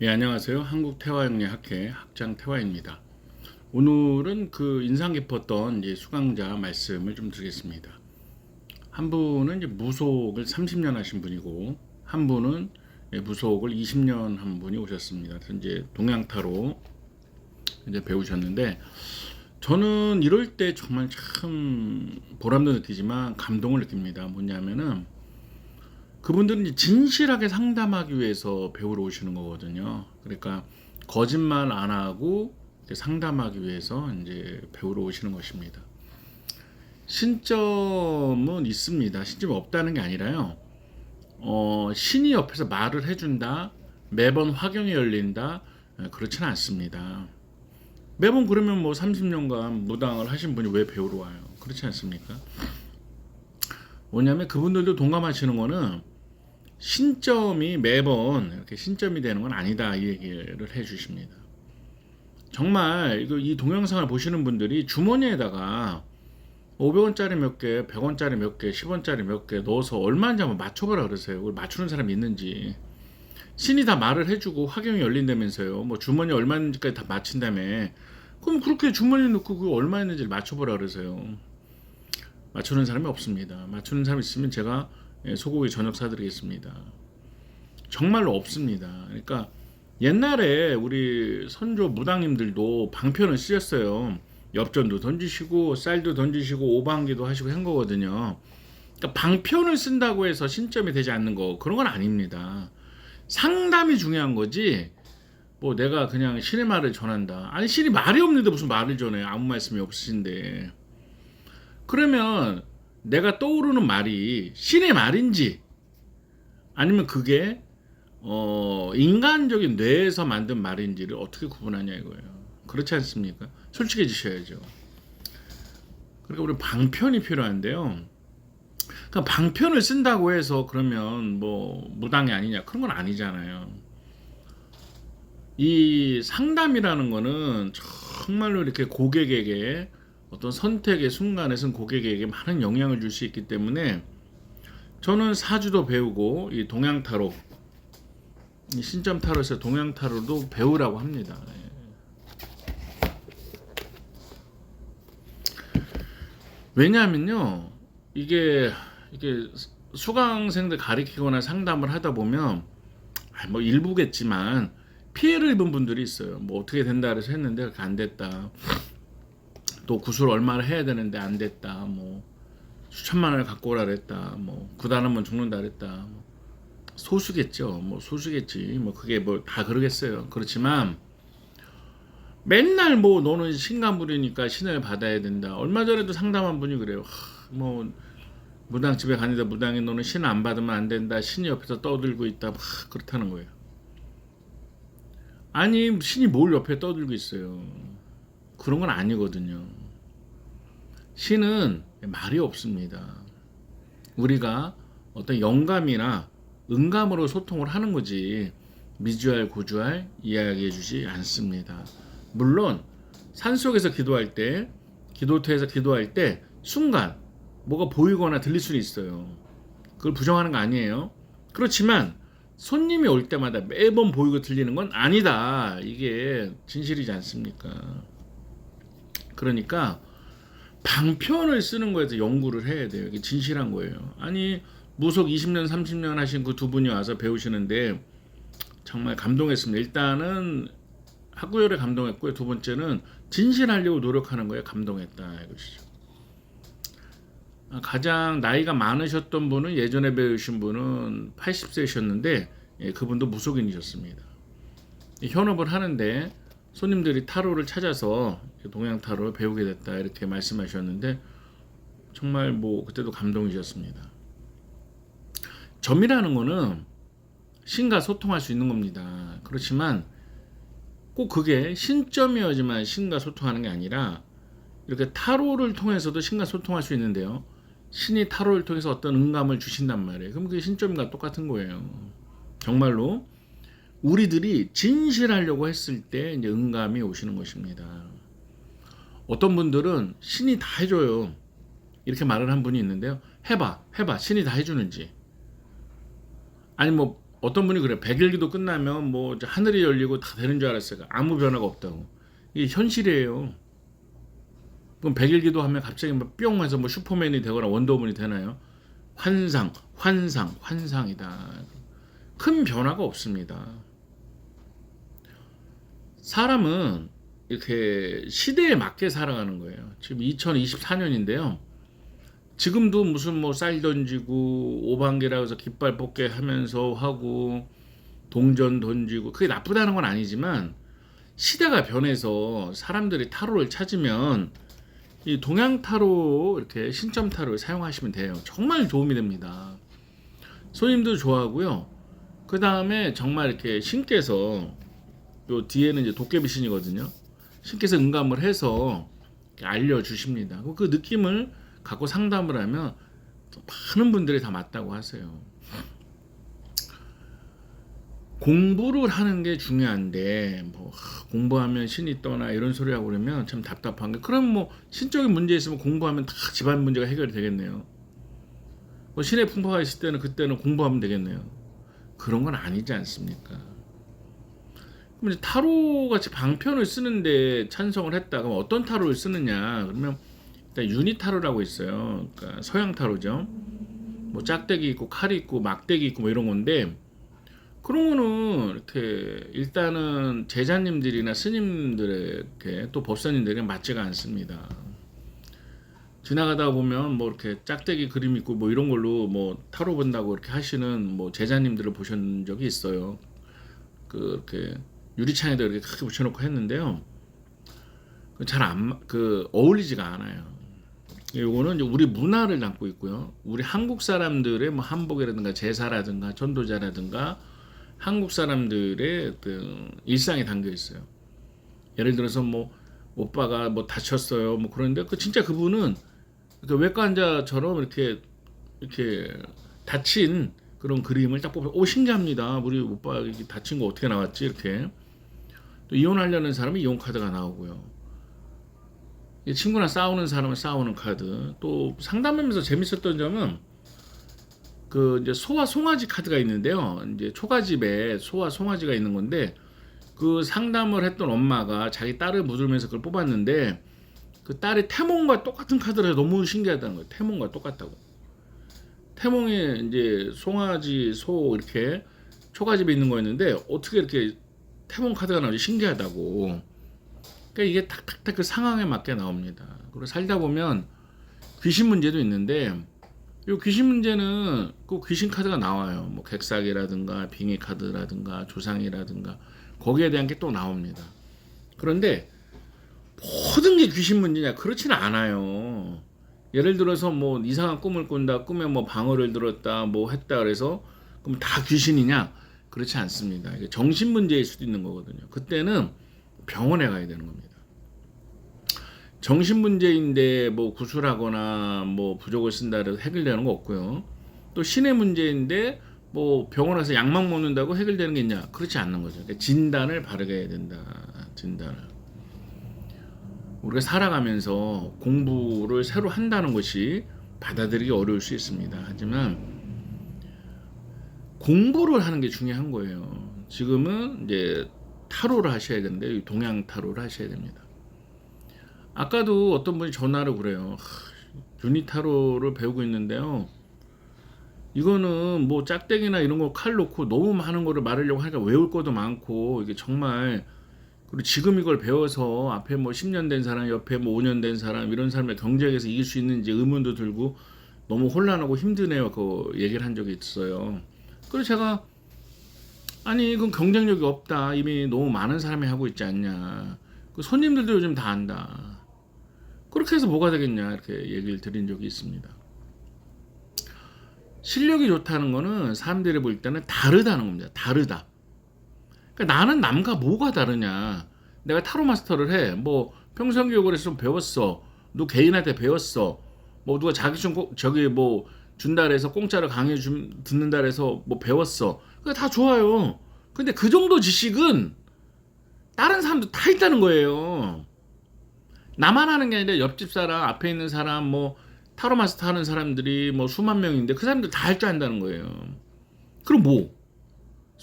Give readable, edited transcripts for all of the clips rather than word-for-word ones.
예, 안녕하세요. 한국태화영리학회 학장태화입니다. 오늘은 그 인상 깊었던 이제 수강자 말씀을 좀 드리겠습니다. 한 분은 이제 무속을 30년 하신 분이고, 한 분은 무속을 20년 한 분이 오셨습니다. 그래서 이제 동양타로 이제 배우셨는데, 저는 이럴 때 정말 참 보람도 느끼지만 감동을 느낍니다. 뭐냐면은 그분들은 이제 진실하게 상담하기 위해서 배우러 오시는 거거든요. 그러니까 거짓말 안 하고 상담하기 위해서 이제 배우러 오시는 것입니다. 신점은 있습니다. 신점이 없다는 게 아니라요. 신이 옆에서 말을 해준다, 매번 화경이 열린다, 그렇지는 않습니다. 매번 그러면 뭐 30년간 무당을 하신 분이 왜 배우러 와요? 그렇지 않습니까? 뭐냐면 그분들도 동감하시는 거는 신점이 매번 이렇게 신점이 되는 건 아니다, 이 얘기를 해 주십니다. 정말 이 동영상을 보시는 분들이 주머니에다가 500원짜리 몇 개, 100원짜리 몇 개, 10원짜리 몇 개 넣어서 얼마인지 한번 맞춰보라 그러세요. 그걸 맞추는 사람이 있는지. 신이 다 말을 해주고 화경이 열린다면서요. 뭐 주머니 얼마인지까지 다 맞힌다며. 그럼 그렇게 주머니에 넣고 그 얼마 있는지를 맞춰보라 그러세요. 맞추는 사람이 없습니다. 맞추는 사람 있으면 제가 소고기 저녁 사드리겠습니다. 정말로 없습니다. 그러니까 옛날에 우리 선조 무당님들도 방편을 쓰셨어요. 엽전도 던지시고 쌀도 던지시고 오방기도 하시고 한 거거든요. 그러니까 방편을 쓴다고 해서 신점이 되지 않는 거, 그런 건 아닙니다. 상담이 중요한 거지. 뭐 내가 그냥 신의 말을 전한다. 아니, 신이 말이 없는데 무슨 말을 전해? 아무 말씀이 없으신데. 그러면 내가 떠오르는 말이 신의 말인지 아니면 그게 인간적인 뇌에서 만든 말인지를 어떻게 구분하냐 이거예요. 그렇지 않습니까? 솔직해지셔야죠. 그러니까 우리 방편이 필요한데요. 그러니까 방편을 쓴다고 해서 그러면 뭐 무당이 아니냐, 그런 건 아니잖아요. 이 상담이라는 거는 정말로 이렇게 고객에게 어떤 선택의 순간에선 고객에게 많은 영향을 줄 수 있기 때문에 저는 사주도 배우고 이 동양타로, 이 신점타로에서 동양타로도 배우라고 합니다. 왜냐하면요, 이게 수강생들 가리키거나 상담을 하다 보면 뭐 일부겠지만 피해를 입은 분들이 있어요. 뭐 어떻게 된다 그래서 했는데 그렇게 안 됐다. 또 구슬 얼마를 해야 되는데 안 됐다. 뭐 수천만 원을 갖고 오라 그랬다. 뭐 구단하면 죽는다 그랬다. 뭐 소수겠죠. 뭐 소수겠지. 뭐 그게 뭐 다 그러겠어요. 그렇지만 맨날 뭐 너는 신간부리니까 신을 받아야 된다. 얼마 전에도 상담한 분이 그래요. 뭐 무당집에 가는데 무당이 너는 신 안 받으면 안 된다. 신이 옆에서 떠들고 있다. 그렇다는 거예요. 아니, 신이 뭘 옆에 떠들고 있어요. 그런 건 아니거든요. 신은 말이 없습니다. 우리가 어떤 영감이나 응감으로 소통을 하는 거지 미주알 고주알 이야기해 주지 않습니다. 물론 산속에서 기도할 때, 기도터에서 기도할 때 순간 뭐가 보이거나 들릴 수는 있어요. 그걸 부정하는 거 아니에요. 그렇지만 손님이 올 때마다 매번 보이고 들리는 건 아니다. 이게 진실이지 않습니까? 그러니까 방편을 쓰는 거에서 연구를 해야 돼요. 이게 진실한 거예요. 아니, 무속 20년, 30년 하신 그 두 분이 와서 배우시는데 정말 감동했습니다. 일단은 학구열에 감동했고요. 두 번째는 진실하려고 노력하는 거에 감동했다 이것이죠. 가장 나이가 많으셨던 분은 예전에 배우신 분은 80세셨는데 그분도 무속인이셨습니다. 현업을 하는데 손님들이 타로를 찾아서 동양 타로를 배우게 됐다 이렇게 말씀하셨는데 정말 뭐 그때도 감동이셨습니다. 점이라는 거는 신과 소통할 수 있는 겁니다. 그렇지만 꼭 그게 신점이어야지만 신과 소통하는 게 아니라 이렇게 타로를 통해서도 신과 소통할 수 있는데요. 신이 타로를 통해서 어떤 응감을 주신단 말이에요. 그럼 그게 신점과 똑같은 거예요. 정말로 우리들이 진실하려고 했을 때 이제 응감이 오시는 것입니다. 어떤 분들은 신이 다 해줘요. 이렇게 말을 한 분이 있는데요. 해봐, 신이 다 해주는지. 아니 뭐 어떤 분이 그래, 100일기도 끝나면 뭐 이제 하늘이 열리고 다 되는 줄 알았어요. 아무 변화가 없다고. 이게 현실이에요. 그럼 100일기도 하면 갑자기 뭐뿅 해서 뭐 슈퍼맨이 되거나 원더우먼이 되나요? 환상이다. 큰 변화가 없습니다. 사람은 이렇게 시대에 맞게 살아가는 거예요. 지금 2024년인데요. 지금도 무슨 뭐 쌀 던지고 오방개라 해서 깃발 뽑게 하면서 하고 동전 던지고, 그게 나쁘다는 건 아니지만 시대가 변해서 사람들이 타로를 찾으면 이 동양 타로, 이렇게 신점 타로를 사용하시면 돼요. 정말 도움이 됩니다. 손님도 좋아하고요. 그 다음에 정말 이렇게 신께서, 요 뒤에는 이제 도깨비 신이거든요. 신께서 응감을 해서 알려주십니다. 그 느낌을 갖고 상담을 하면 많은 분들이 다 맞다고 하세요. 공부를 하는 게 중요한데 뭐 공부하면 신이 떠나 이런 소리 하고 그러면 참 답답한 게, 그럼 뭐 신적인 문제 있으면 공부하면 다 집안 문제가 해결이 되겠네요. 뭐 신의 풍파가 있을 때는 그때는 공부하면 되겠네요. 그런 건 아니지 않습니까? 그럼 이제 타로 같이 방편을 쓰는데 찬성을 했다. 그럼 어떤 타로를 쓰느냐? 그러면 일단 유니 타로라고 있어요. 그러니까 서양 타로죠. 뭐 짝대기 있고 칼이 있고 막대기 있고 뭐 이런 건데, 그런 거는 이렇게 일단은 제자님들이나 스님들에게 또 법사님들이랑 맞지가 않습니다. 지나가다 보면 뭐 이렇게 짝대기 그림 있고 뭐 이런 걸로 뭐 타로 본다고 이렇게 하시는 뭐 제자님들을 보신 적이 있어요. 이렇게 유리창에다 이렇게 크게 붙여놓고 했는데요. 잘 어울리지가 않아요. 요거는 우리 문화를 담고 있고요. 우리 한국 사람들의 뭐 한복이라든가 제사라든가 전도자라든가 한국 사람들의 그 일상에 담겨 있어요. 예를 들어서 뭐 오빠가 뭐 다쳤어요. 뭐 그런데 진짜 그분은 외과 환자처럼 이렇게 다친 그런 그림을 딱 보면 신기합니다. 우리 오빠 다친 거 어떻게 나왔지? 이렇게. 또 이혼하려는 사람은 이혼 카드가 나오고요. 친구랑 싸우는 사람은 싸우는 카드. 또 상담하면서 재밌었던 점은 이제 소와 송아지 카드가 있는데요. 이제 초가집에 소와 송아지가 있는 건데, 그 상담을 했던 엄마가 자기 딸을 묻으면서 그걸 뽑았는데 그 딸이 태몽과 똑같은 카드를 너무 신기하다는 거예요. 태몽과 똑같다고. 태몽에 이제 송아지, 소 이렇게 초가집에 있는 거였는데 어떻게 이렇게 태몽 카드가 나오지 신기하다고. 그러니까 이게 탁탁탁 그 상황에 맞게 나옵니다. 그리고 살다 보면 귀신 문제도 있는데, 이 귀신 문제는 꼭 귀신 카드가 나와요. 뭐 객사기라든가 빙의 카드라든가 조상이라든가 거기에 대한 게 또 나옵니다. 그런데 모든 게 귀신 문제냐? 그렇지는 않아요. 예를 들어서 뭐 이상한 꿈을 꾼다, 꿈에 뭐 방어를 들었다, 뭐 했다 그래서 그럼 다 귀신이냐? 그렇지 않습니다. 이게 정신 문제일 수도 있는 거거든요. 그때는 병원에 가야 되는 겁니다. 정신 문제인데 뭐 구술하거나 뭐 부족을 쓴다 해서 해결되는 거 없고요. 또 신의 문제인데 뭐 병원 와서 약만 먹는다고 해결되는 게 있냐? 그렇지 않는 거죠. 그러니까 진단을 바르게 해야 된다. 진단을. 우리가 살아가면서 공부를 새로 한다는 것이 받아들이기 어려울 수 있습니다. 하지만 공부를 하는 게 중요한 거예요. 지금은 이제 타로를 하셔야 되는데 동양 타로를 하셔야 됩니다. 아까도 어떤 분이 전화를 그래요. 유니 타로를 배우고 있는데요. 이거는 뭐 짝대기나 이런 거 칼 놓고 너무 많은 거를 말하려고 하니까 외울 것도 많고, 이게 정말, 그리고 지금 이걸 배워서 앞에 뭐 10년 된 사람, 옆에 뭐 5년 된 사람, 이런 사람의 경쟁에서 이길 수 있는지 의문도 들고 너무 혼란하고 힘드네요. 그 얘기를 한 적이 있어요. 그래서 제가 아니 그건 경쟁력이 없다. 이미 너무 많은 사람이 하고 있지 않냐. 그 손님들도 요즘 다 안다. 그렇게 해서 뭐가 되겠냐 이렇게 얘기를 드린 적이 있습니다. 실력이 좋다는 거는 사람들이 볼 때는 다르다는 겁니다. 다르다. 그러니까 나는 남과 뭐가 다르냐. 내가 타로 마스터를 해. 뭐 평성교육을 해서 좀 배웠어. 누구 개인한테 배웠어. 뭐 누가 자기 저기 뭐 준다 해서 공짜로 강의 듣는다 해서 뭐 배웠어. 그게 다 좋아요. 근데 그 정도 지식은 다른 사람도 다 있다는 거예요. 나만 하는 게 아니라 옆집 사람, 앞에 있는 사람, 뭐 타로 마스터 하는 사람들이 뭐 수만 명인데 그 사람들 다 할 줄 안다는 거예요. 그럼 뭐?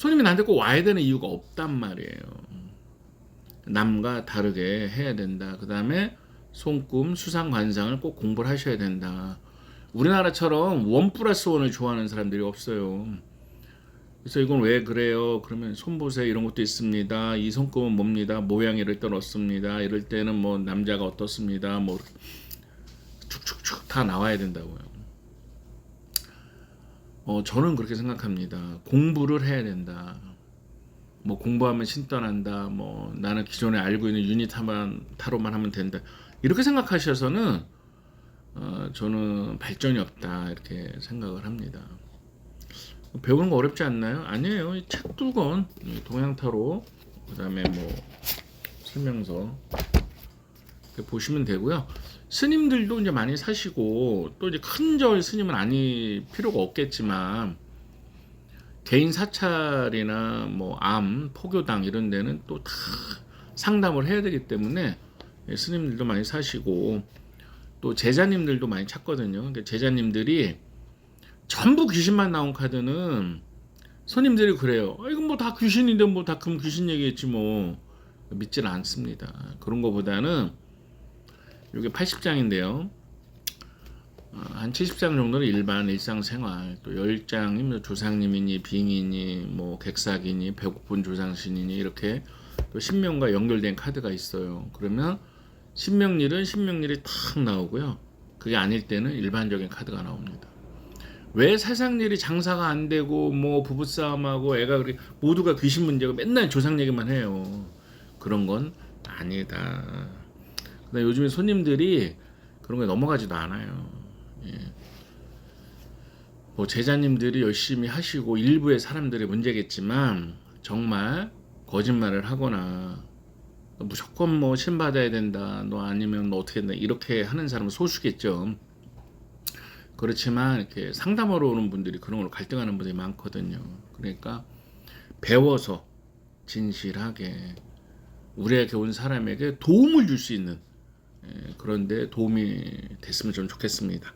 손님이 나한테 꼭 와야 되는 이유가 없단 말이에요. 남과 다르게 해야 된다. 그 다음에 손금, 수상, 관상을 꼭 공부를 하셔야 된다. 우리나라처럼 1+1을 좋아하는 사람들이 없어요. 그래서 이건 왜 그래요? 그러면 손보세 이런 것도 있습니다. 이 손금은 뭡니다. 모양이 이럴 때는 어떻습니다. 이럴 때는 뭐 남자가 어떻습니다. 뭐 축축축 다 나와야 된다고요. 저는 그렇게 생각합니다. 공부를 해야 된다. 뭐 공부하면 신떠난다. 뭐 나는 기존에 알고 있는 유닛 타로만 하면 된다. 이렇게 생각하셔서는 저는 발전이 없다 이렇게 생각을 합니다. 배우는 거 어렵지 않나요? 아니에요. 이 책 두 권, 동양 타로, 그다음에 뭐 설명서 이렇게 보시면 되고요. 스님들도 이제 많이 사시고 또 이제 큰절 스님은 아니 필요가 없겠지만 개인 사찰이나 뭐 암, 포교당 이런 데는 또 다 상담을 해야 되기 때문에 스님들도 많이 사시고 또 제자님들도 많이 찾거든요. 그러니까 제자님들이 전부 귀신만 나온 카드는 손님들이 그래요. 이건 뭐 다 귀신인데 뭐 다 그럼 귀신 얘기했지 뭐 믿지는 않습니다. 그런 거보다는 이게 80장인데요. 한 70장 정도는 일반 일상생활, 또 10장이면 조상님이니 빙이니 뭐 객사기니 배고픈 조상신이니 이렇게 또 신명과 연결된 카드가 있어요. 그러면 신명일은 탁 나오고요. 그게 아닐 때는 일반적인 카드가 나옵니다. 왜 세상 일이 장사가 안 되고 뭐 부부싸움하고 애가 그렇게 모두가 귀신 문제고 맨날 조상 얘기만 해요. 그런 건 아니다. 근데 요즘에 손님들이 그런 거에 넘어가지도 않아요. 예. 뭐 제자님들이 열심히 하시고 일부의 사람들의 문제겠지만 정말 거짓말을 하거나 무조건 뭐 신받아야 된다. 너 아니면 너 어떻게 된다. 이렇게 하는 사람은 소수겠죠. 그렇지만 이렇게 상담하러 오는 분들이 그런 걸로 갈등하는 분들이 많거든요. 그러니까 배워서 진실하게 우리에게 온 사람에게 도움을 줄 수 있는 그런데 도움이 됐으면 좀 좋겠습니다.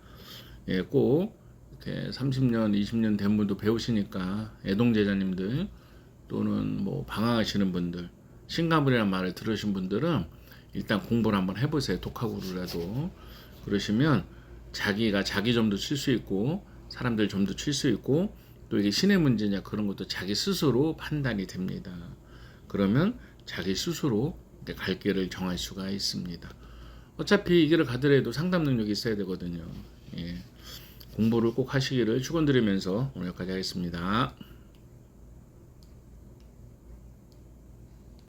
꼭 이렇게 30년, 20년 된 분도 배우시니까 애동제자님들 또는 뭐 방황하시는 분들, 신가물이라는 말을 들으신 분들은 일단 공부를 한번 해보세요. 독학으로라도. 그러시면 자기가 자기 점도 칠 수 있고 사람들 점도 칠 수 있고 또 이게 신의 문제냐 그런 것도 자기 스스로 판단이 됩니다. 그러면 자기 스스로 갈 길을 정할 수가 있습니다. 어차피 이 길을 가더라도 상담 능력이 있어야 되거든요. 공부를 꼭 하시기를 축원드리면서 오늘 여기까지 하겠습니다.